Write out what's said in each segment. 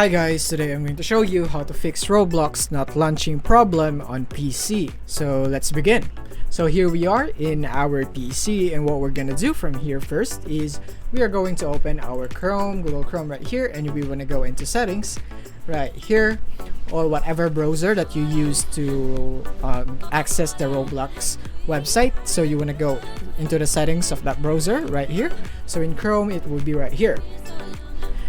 Hi guys, today I'm going to show you how to fix Roblox not launching problem on PC. So let's begin. So here we are in our PC, and what we're gonna do from here first is we are going to open our Google Chrome right here, and we want to go into settings right here, or whatever browser that you use to access the Roblox website. So you want to go into the settings of that browser right here. So in Chrome it will be right here.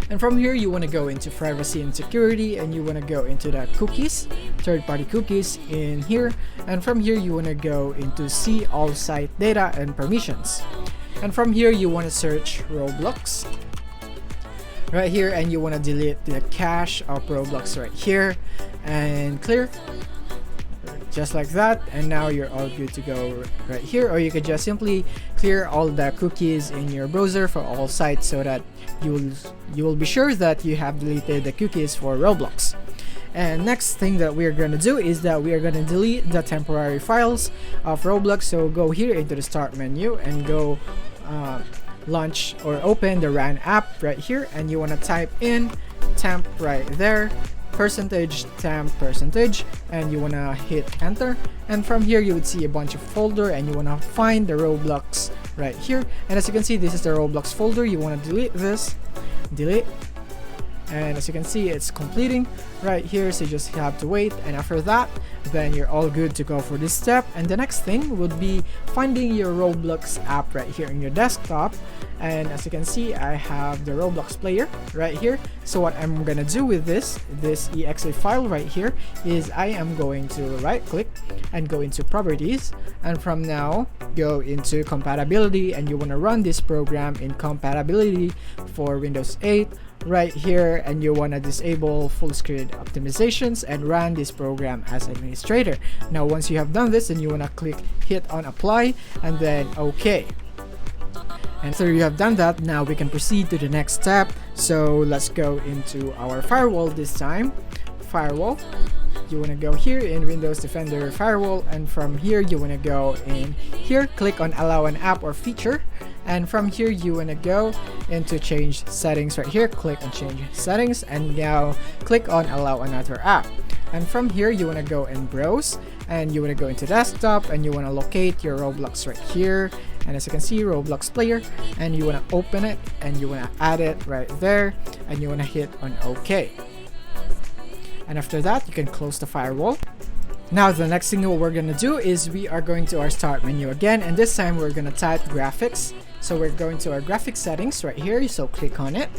And from here, you want to go into privacy and security, and you want to go into the cookies, third-party cookies in here. And from here, you want to go into see all site data and permissions. And from here, you want to search Roblox right here, and you want to delete the cache of Roblox right here and clear. Just like that, and now you're all good to go right here. Or you could just simply clear all the cookies in your browser for all sites, so that you will be sure that you have deleted the cookies for Roblox. And next thing that we're going to do is that we are going to delete the temporary files of Roblox. So go here into the start menu and go launch or open the run app right here, and you want to type in temp right there, %temp %, and you want to hit enter. And from here you would see a bunch of folder, and you want to find the Roblox right here. And as you can see, this is the Roblox folder. You want to delete this, delete, and as you can see, it's completing right here, so you just have to wait. And after that, then you're all good to go for this step. And the next thing would be finding your Roblox app right here in your desktop. And as you can see, I have the Roblox player right here. So what I'm gonna do with this exe file right here is I am going to right click and go into properties, and from now go into compatibility, and you want to run this program in compatibility for Windows 8 right here, and you want to disable full screen optimizations and run this program as administrator. Now once you have done this, then you want to hit on apply and then OK. And so you have done that, now we can proceed to the next step. So let's go into our firewall this time. Firewall, you want to go here in Windows Defender Firewall, and from here you want to go in here, click on allow an app or feature, and from here you want to go into change settings right here, click on change settings, and now click on allow another app. And from here you want to go and browse, and you want to go into desktop, and you want to locate your Roblox right here. And as you can see, Roblox player, and you want to open it, and you want to add it right there, and you want to hit on OK. And after that, you can close the firewall. Now the next thing what we're gonna do is we are going to our start menu again, and this time we're gonna type graphics. So we're going to our graphics settings right here, so click on it.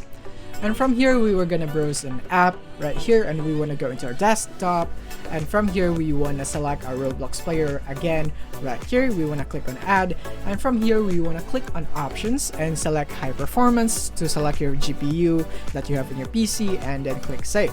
And from here we were gonna browse an app right here, and we want to go into our desktop, and from here we want to select our Roblox player again right here. We want to click on add, and from here we want to click on options and select high performance to select your GPU that you have in your PC, and then click save.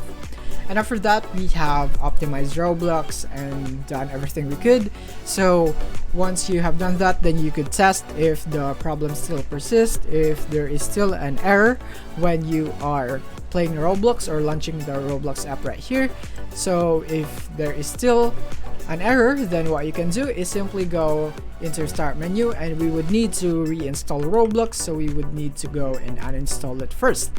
And after that, we have optimized Roblox and done everything we could. So once you have done that, then you could test if the problem still persists, if there is still an error when you are playing Roblox or launching the Roblox app right here. So if there is still an error, then what you can do is simply go into start menu, and we would need to reinstall Roblox, so we would need to go and uninstall it first.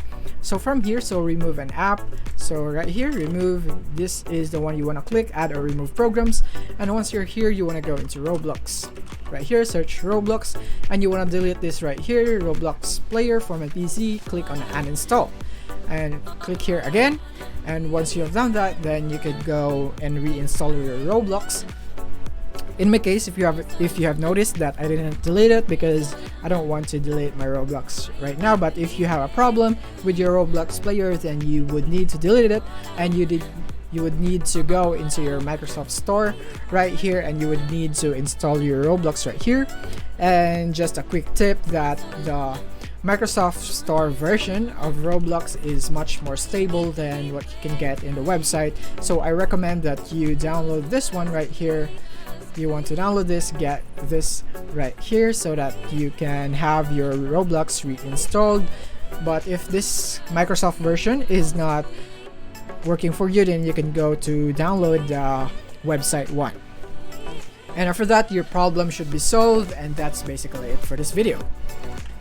So from here, so remove an app, so right here, remove, this is the one you want to click, add or remove programs. And once you're here, you want to go into Roblox right here, search Roblox, and you want to delete this right here, Roblox player for my PC, click on uninstall, and click here again. And once you have done that, then you could go and reinstall your Roblox. In my case, if you have noticed that I didn't delete it because I don't want to delete my Roblox right now, but if you have a problem with your Roblox player, then you would need to delete it, and you would need to go into your Microsoft Store right here, and you would need to install your Roblox right here. And just a quick tip that the Microsoft Store version of Roblox is much more stable than what you can get in the website. So I recommend that you download this one right here. If you want to download this, get this right here so that you can have your Roblox reinstalled. But if this Microsoft version is not working for you, then you can go to download the website one. And after that, your problem should be solved, and that's basically it for this video.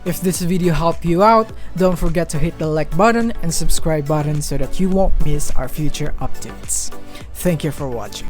If this video helped you out, don't forget to hit the like button and subscribe button so that you won't miss our future updates. Thank you for watching.